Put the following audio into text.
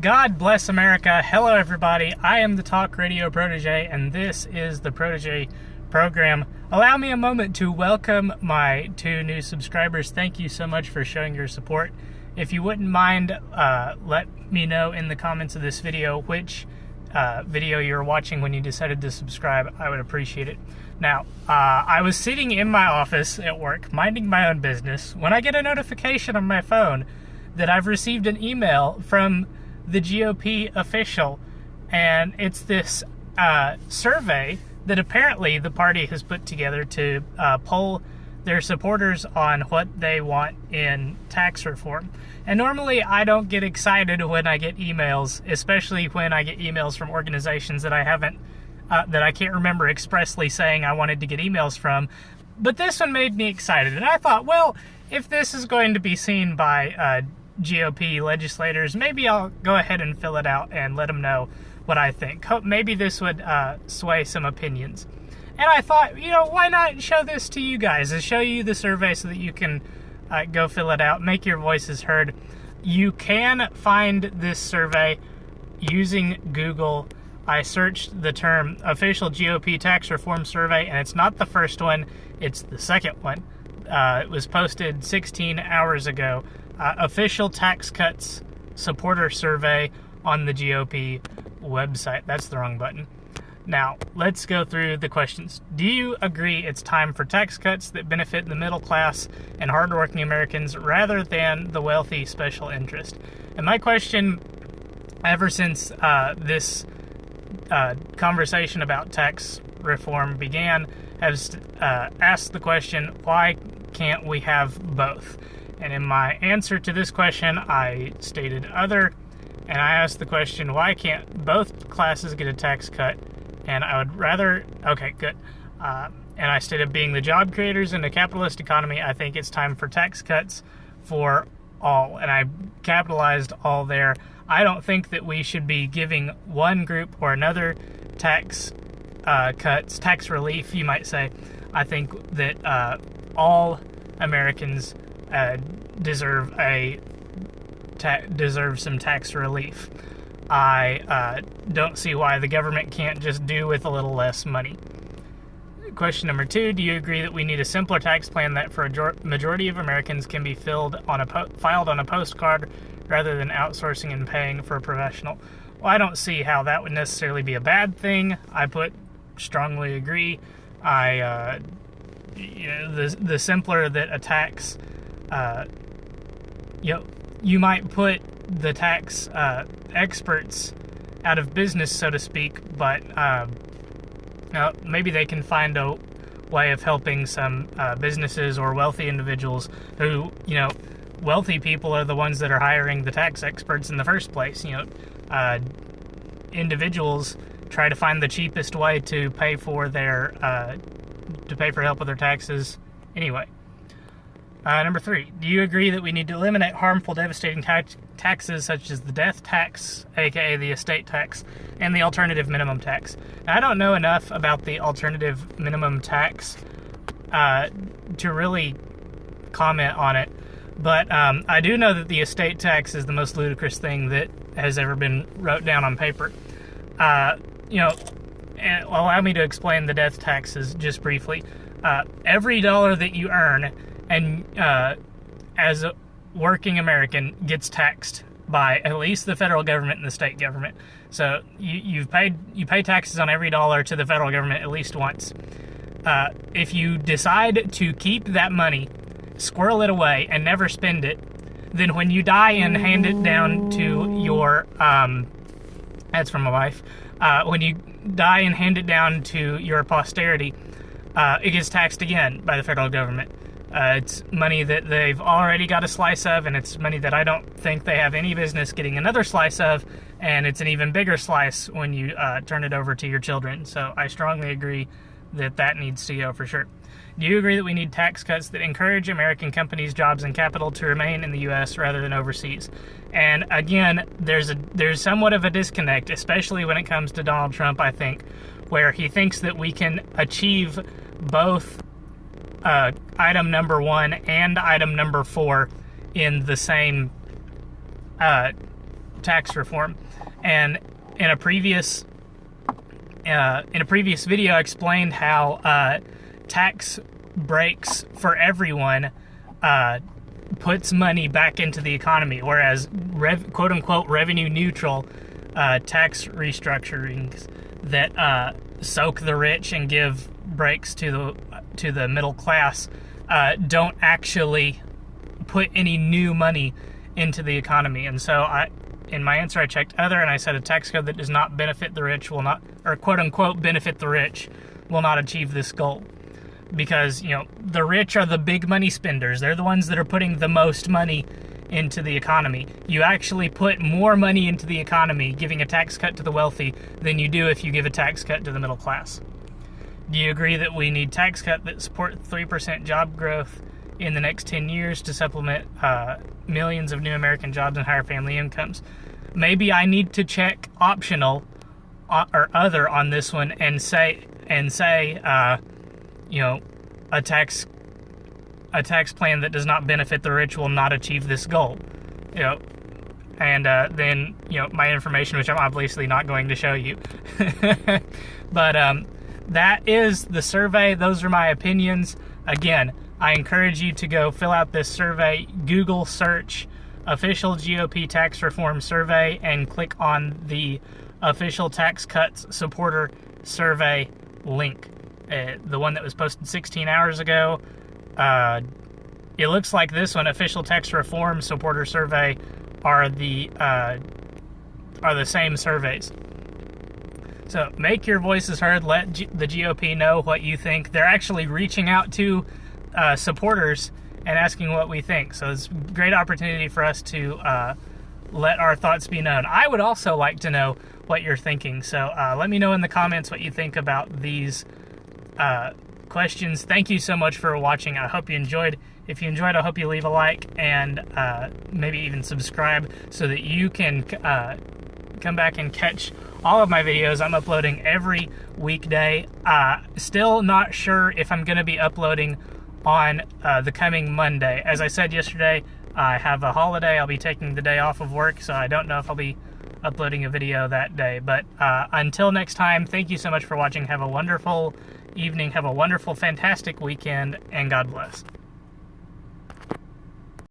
God bless America. Hello, everybody. I am the Talk Radio Protege, and this is the Protege program. Allow me a moment to welcome my 2 new subscribers. Thank you so much for showing your support. If you wouldn't mind, let me know in the comments of this video which video you're watching when you decided to subscribe. I would appreciate it. Now, I was sitting in my office at work, minding my own business, when I get a notification on my phone that I've received an email from the GOP official, and it's this survey that apparently the party has put together to poll their supporters on what they want in tax reform. And normally I don't get excited when I get emails, especially when I get emails from organizations that I can't remember expressly saying I wanted to get emails from. But this one made me excited, and I thought, well, if this is going to be seen by GOP legislators, maybe I'll go ahead and fill it out and let them know what I think. Maybe this would sway some opinions. And I thought, why not show this to you guys and show you the survey so that you can go fill it out, make your voices heard. You can find this survey using Google. I searched the term official GOP tax reform survey, and it's not the first one, it's the second one. It was posted 16 hours ago. Official tax cuts supporter survey on the GOP website. That's the wrong button. Now, let's go through the questions. Do you agree it's time for tax cuts that benefit the middle class and hardworking Americans rather than the wealthy special interest? And my question, ever since this conversation about tax reform began, has asked the question, why can't we have both? And in my answer to this question, I stated other, and I asked the question, why can't both classes get a tax cut? And I would rather, okay, good. And I stated, being the job creators in a capitalist economy, I think it's time for tax cuts for all. And I capitalized all there. I don't think that we should be giving one group or another tax cuts, tax relief, you might say. I think that all Americans deserve some tax relief. I don't see why the government can't just do with a little less money. Question number 2, do you agree that we need a simpler tax plan that for a majority of Americans can be filed on a postcard rather than outsourcing and paying for a professional? Well, I don't see how that would necessarily be a bad thing. I put strongly agree. The simpler that a tax, you might put the tax experts out of business, so to speak, but maybe they can find a way of helping some businesses or wealthy individuals who, wealthy people are the ones that are hiring the tax experts in the first place. Individuals try to find the cheapest way to pay for help with their taxes anyway. Number 3, do you agree that we need to eliminate harmful, devastating taxes such as the death tax, aka the estate tax, and the alternative minimum tax? Now, I don't know enough about the alternative minimum tax to really comment on it, but I do know that the estate tax is the most ludicrous thing that has ever been wrote down on paper. And allow me to explain the death taxes just briefly. Every dollar that you earn and as a working American gets taxed by at least the federal government and the state government. So you pay taxes on every dollar to the federal government at least once. If you decide to keep that money, squirrel it away, and never spend it, then when you die and hand it down to your that's from my wife. When you die and hand it down to your posterity, it gets taxed again by the federal government. It's money that they've already got a slice of, and it's money that I don't think they have any business getting another slice of, and it's an even bigger slice when you turn it over to your children. So I strongly agree that needs to go for sure. Do you agree that we need tax cuts that encourage American companies, jobs, and capital to remain in the U.S. rather than overseas? And again, there's somewhat of a disconnect, especially when it comes to Donald Trump, I think, where he thinks that we can achieve both item number 1 and item number 4 in the same tax reform. And in a previous video, I explained how tax breaks for everyone puts money back into the economy, whereas quote-unquote revenue neutral tax restructurings that soak the rich and give breaks to the middle class don't actually put any new money into the economy. And so in my answer, I checked other, and I said a tax code that does not benefit the rich will not, or quote-unquote benefit the rich, will not achieve this goal. Because, you know, the rich are the big money spenders. They're the ones that are putting the most money into the economy. You actually put more money into the economy giving a tax cut to the wealthy than you do if you give a tax cut to the middle class. Do you agree that we need tax cut that support 3% job growth in the next 10 years to supplement millions of new American jobs and higher family incomes? Maybe I need to check optional or other on this one and say, you know, a tax plan that does not benefit the rich will not achieve this goal. You know, and then, you know, my information, which I'm obviously not going to show you. But that is the survey. Those are my opinions. Again, I encourage you to go fill out this survey. Google search official GOP tax reform survey and click on the official tax cuts supporter survey link. The one that was posted 16 hours ago. It looks like this one, official tax reform supporter survey, are the same surveys. So make your voices heard. Let the GOP know what you think. They're actually reaching out to supporters and asking what we think. So it's a great opportunity for us to let our thoughts be known. I would also like to know what you're thinking. So let me know in the comments what you think about these questions. Thank you so much for watching. I hope you enjoyed. If you enjoyed, I hope you leave a like and maybe even subscribe so that you can come back and catch all of my videos. I'm uploading every weekday. Still not sure if I'm going to be uploading on the coming Monday. As I said yesterday, I have a holiday. I'll be taking the day off of work, so I don't know if I'll be uploading a video that day. But until next time, thank you so much for watching. Have a wonderful evening. Have a wonderful, fantastic weekend, and God bless.